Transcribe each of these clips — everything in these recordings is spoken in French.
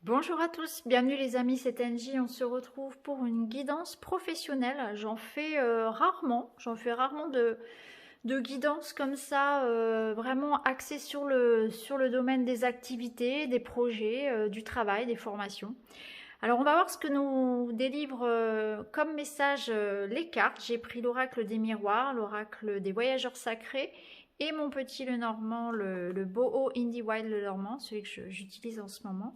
Bonjour à tous, bienvenue les amis, c'est Angie. On se retrouve pour une guidance professionnelle. J'en fais rarement de guidance comme ça, vraiment axée sur le domaine des activités, des projets, du travail, des formations. Alors on va voir ce que nous délivre comme message les cartes. J'ai pris l'oracle des miroirs, l'oracle des voyageurs sacrés et mon petit Lenormand, le Boho Indie Wild Lenormand, celui que j'utilise en ce moment,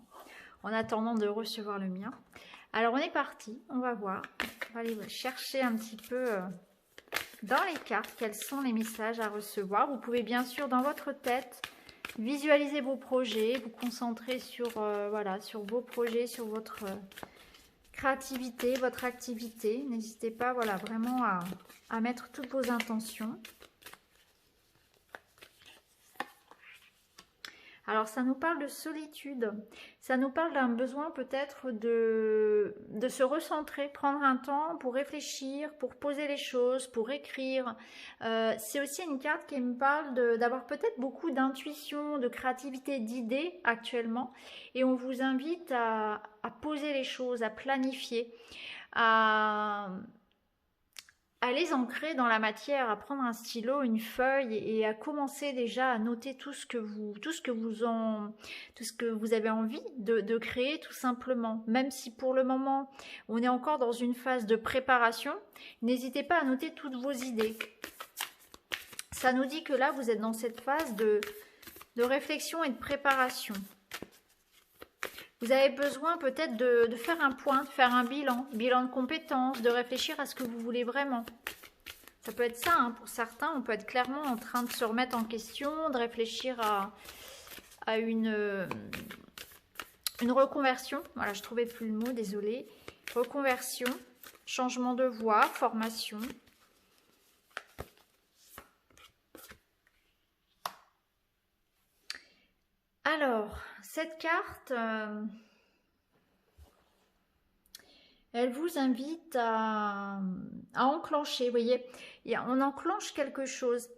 en attendant de recevoir le mien. Alors on est parti, on va voir, on va aller chercher un petit peu dans les cartes quels sont les messages à recevoir. Vous pouvez bien sûr dans votre tête visualiser vos projets, vous concentrer sur, voilà, sur vos projets, sur votre créativité, votre activité. N'hésitez pas, voilà, vraiment à mettre toutes vos intentions. Alors, ça nous parle de solitude, ça nous parle d'un besoin peut-être de se recentrer, prendre un temps pour réfléchir, pour poser les choses, pour écrire. C'est aussi une carte qui me parle d'avoir peut-être beaucoup d'intuition, de créativité, d'idées actuellement. Et on vous invite à poser les choses, à planifier, à les ancrer dans la matière, à prendre un stylo, une feuille et à commencer déjà à noter tout ce que vous avez envie de créer tout simplement. Même si pour le moment on est encore dans une phase de préparation, n'hésitez pas à noter toutes vos idées. Ça nous dit que là vous êtes dans cette phase de réflexion et de préparation. Vous avez besoin peut-être de faire un point, de faire un bilan de compétences, de réfléchir à ce que vous voulez vraiment. Ça peut être ça, hein, pour certains, on peut être clairement en train de se remettre en question, de réfléchir à une reconversion. Voilà, je ne trouvais plus le mot, désolée. Reconversion, changement de voie, formation. Alors, cette carte, elle vous invite à enclencher, vous voyez, on enclenche quelque chose.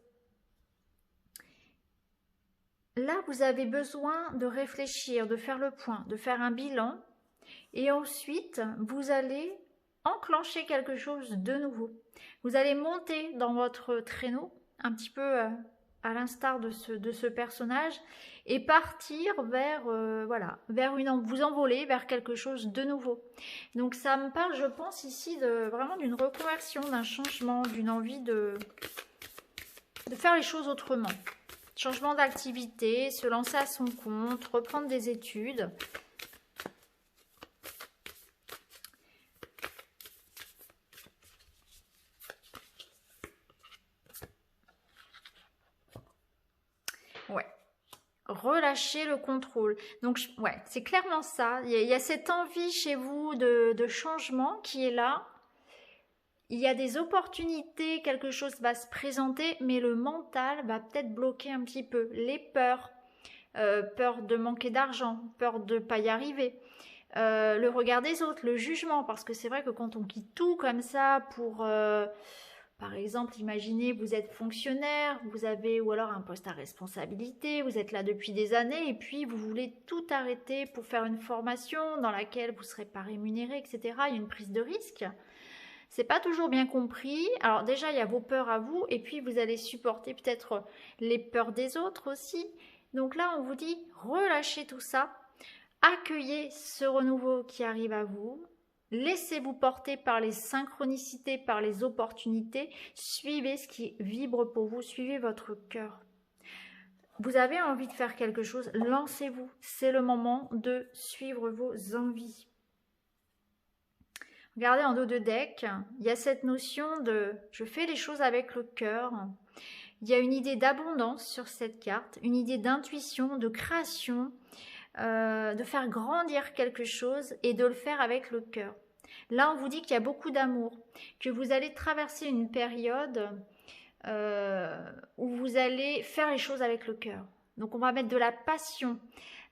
Là, vous avez besoin de réfléchir, de faire le point, de faire un bilan. Et ensuite, vous allez enclencher quelque chose de nouveau. Vous allez monter dans votre traîneau, un petit peu à l'instar de ce personnage, et partir vers, voilà, vous envoler vers quelque chose de nouveau. Donc ça me parle, je pense ici, vraiment d'une reconversion, d'un changement, d'une envie de faire les choses autrement. Changement d'activité, se lancer à son compte, reprendre des études. Ouais. Relâcher le contrôle. Donc, ouais, c'est clairement ça. Il y a cette envie chez vous de changement qui est là. Il y a des opportunités, quelque chose va se présenter, mais le mental va peut-être bloquer un petit peu. Les peurs, peur de manquer d'argent, peur de ne pas y arriver, le regard des autres, le jugement, parce que c'est vrai que quand on quitte tout comme ça pour... par exemple, imaginez, vous êtes fonctionnaire, vous avez ou alors un poste à responsabilité, vous êtes là depuis des années et puis vous voulez tout arrêter pour faire une formation dans laquelle vous ne serez pas rémunéré, etc. Il y a une prise de risque. C'est pas toujours bien compris. Alors déjà, il y a vos peurs à vous et puis vous allez supporter peut-être les peurs des autres aussi. Donc là, on vous dit, relâchez tout ça, accueillez ce renouveau qui arrive à vous. Laissez-vous porter par les synchronicités, par les opportunités. Suivez ce qui vibre pour vous. Suivez votre cœur. Vous avez envie de faire quelque chose, lancez-vous. C'est le moment de suivre vos envies. Regardez en dos de deck, il y a cette notion de « je fais les choses avec le cœur ». Il y a une idée d'abondance sur cette carte, une idée d'intuition, de création, de faire grandir quelque chose et de le faire avec le cœur. Là, on vous dit qu'il y a beaucoup d'amour, que vous allez traverser une période où vous allez faire les choses avec le cœur. Donc, on va mettre de la passion,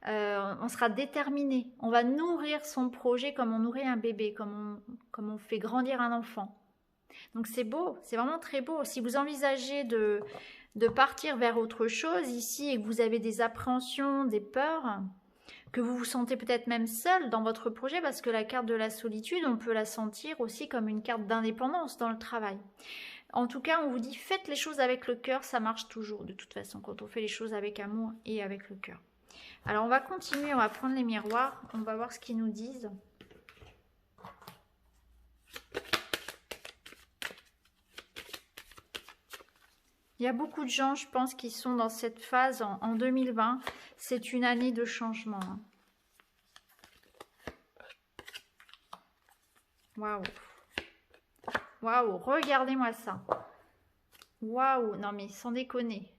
on sera déterminé, on va nourrir son projet comme on nourrit un bébé, comme on fait grandir un enfant. Donc, c'est beau, c'est vraiment très beau. Si vous envisagez de partir vers autre chose ici et que vous avez des appréhensions, des peurs, que vous vous sentez peut-être même seul dans votre projet, parce que la carte de la solitude, on peut la sentir aussi comme une carte d'indépendance dans le travail. En tout cas, on vous dit, faites les choses avec le cœur, ça marche toujours de toute façon, quand on fait les choses avec amour et avec le cœur. Alors, on va continuer, on va prendre les miroirs, on va voir ce qu'ils nous disent. Il y a beaucoup de gens, je pense, qui sont dans cette phase en 2020. C'est une année de changement. Waouh! Waouh! Regardez-moi ça. Waouh! Non mais sans déconner.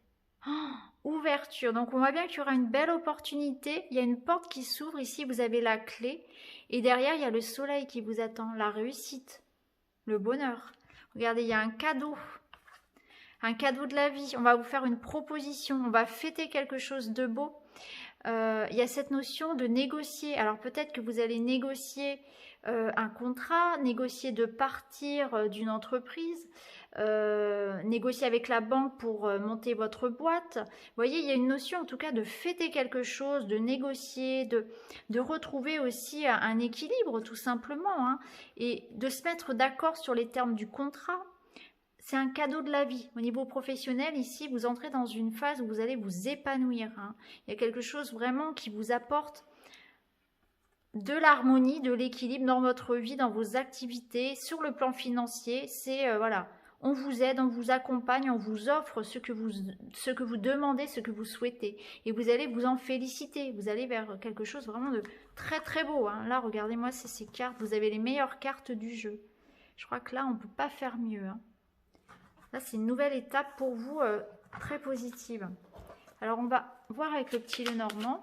Oh, ouverture. Donc on voit bien qu'il y aura une belle opportunité. Il y a une porte qui s'ouvre ici. Vous avez la clé. Et derrière, il y a le soleil qui vous attend. La réussite. Le bonheur. Regardez, il y a un cadeau. Un cadeau de la vie, on va vous faire une proposition, on va fêter quelque chose de beau. Il y a cette notion de négocier. Alors peut-être que vous allez négocier un contrat, négocier de partir d'une entreprise, négocier avec la banque pour monter votre boîte. Vous voyez, il y a une notion en tout cas de fêter quelque chose, de négocier, de retrouver aussi un équilibre tout simplement, hein, et de se mettre d'accord sur les termes du contrat. C'est un cadeau de la vie. Au niveau professionnel, ici, vous entrez dans une phase où vous allez vous épanouir. Hein. Il y a quelque chose vraiment qui vous apporte de l'harmonie, de l'équilibre dans votre vie, dans vos activités. Sur le plan financier, c'est voilà, on vous aide, on vous accompagne, on vous offre ce que vous demandez, ce que vous souhaitez. Et vous allez vous en féliciter. Vous allez vers quelque chose vraiment de très très beau. Hein. Là, regardez-moi ces cartes. Vous avez les meilleures cartes du jeu. Je crois que là, on ne peut pas faire mieux. Hein. Là, c'est une nouvelle étape pour vous, très positive. Alors, on va voir avec le petit Lenormand.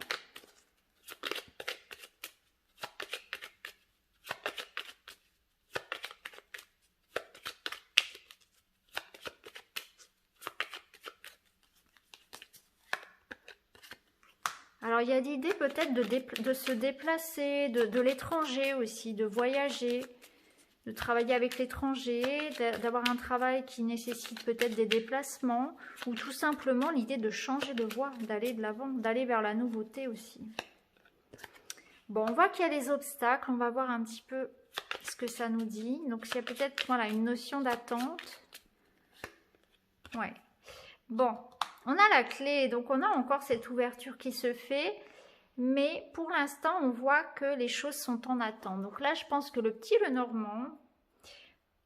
Alors, il y a l'idée peut-être de se déplacer, de l'étranger aussi, de voyager, de travailler avec l'étranger, d'avoir un travail qui nécessite peut-être des déplacements, ou tout simplement l'idée de changer de voie, d'aller de l'avant, d'aller vers la nouveauté aussi. Bon, on voit qu'il y a les obstacles, on va voir un petit peu ce que ça nous dit. Donc, il y a peut-être voilà, une notion d'attente. Ouais. Bon, on a la clé, donc on a encore cette ouverture qui se fait. Mais pour l'instant, on voit que les choses sont en attente. Donc là, je pense que le petit Lenormand,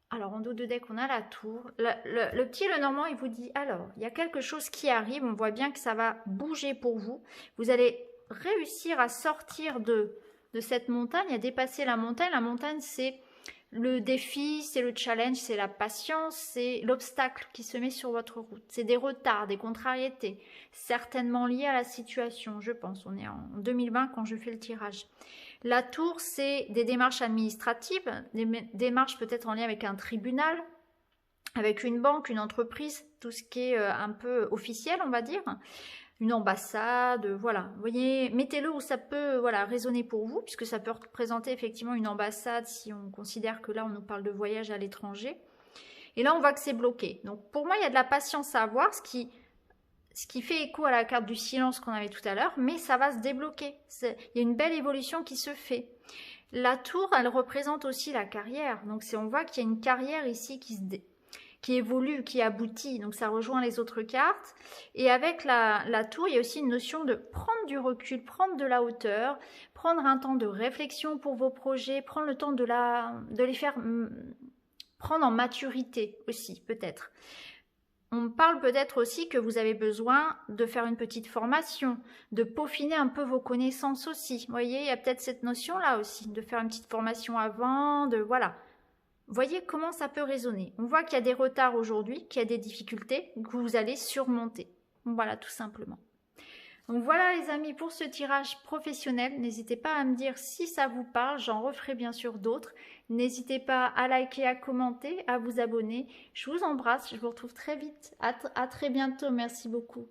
alors en dos de deck, on a la tour. Le petit Lenormand, il vous dit, alors, il y a quelque chose qui arrive. On voit bien que ça va bouger pour vous. Vous allez réussir à sortir de cette montagne, à dépasser la montagne. La montagne, c'est le défi, c'est le challenge, c'est la patience, c'est l'obstacle qui se met sur votre route. C'est des retards, des contrariétés, certainement liés à la situation, je pense. On est en 2020 quand je fais le tirage. La tour, c'est des démarches administratives, des démarches peut-être en lien avec un tribunal, avec une banque, une entreprise, tout ce qui est un peu officiel, on va dire. Une ambassade, voilà. Vous voyez, mettez-le où ça peut voilà, résonner pour vous, puisque ça peut représenter effectivement une ambassade si on considère que là, on nous parle de voyage à l'étranger. Et là, on voit que c'est bloqué. Donc, pour moi, il y a de la patience à avoir, ce qui fait écho à la carte du silence qu'on avait tout à l'heure, mais ça va se débloquer. Il y a une belle évolution qui se fait. La tour, elle représente aussi la carrière. Donc, on voit qu'il y a une carrière ici qui évolue, qui aboutit, donc ça rejoint les autres cartes. Et avec la tour, il y a aussi une notion de prendre du recul, prendre de la hauteur, prendre un temps de réflexion pour vos projets, prendre le temps de les faire prendre en maturité aussi, peut-être. On parle peut-être aussi que vous avez besoin de faire une petite formation, de peaufiner un peu vos connaissances aussi. Vous voyez, il y a peut-être cette notion-là aussi, de faire une petite formation avant, voilà. Voyez comment ça peut résonner. On voit qu'il y a des retards aujourd'hui, qu'il y a des difficultés que vous allez surmonter. Voilà, tout simplement. Donc voilà les amis pour ce tirage professionnel. N'hésitez pas à me dire si ça vous parle. J'en referai bien sûr d'autres. N'hésitez pas à liker, à commenter, à vous abonner. Je vous embrasse. Je vous retrouve très vite. À très bientôt. Merci beaucoup.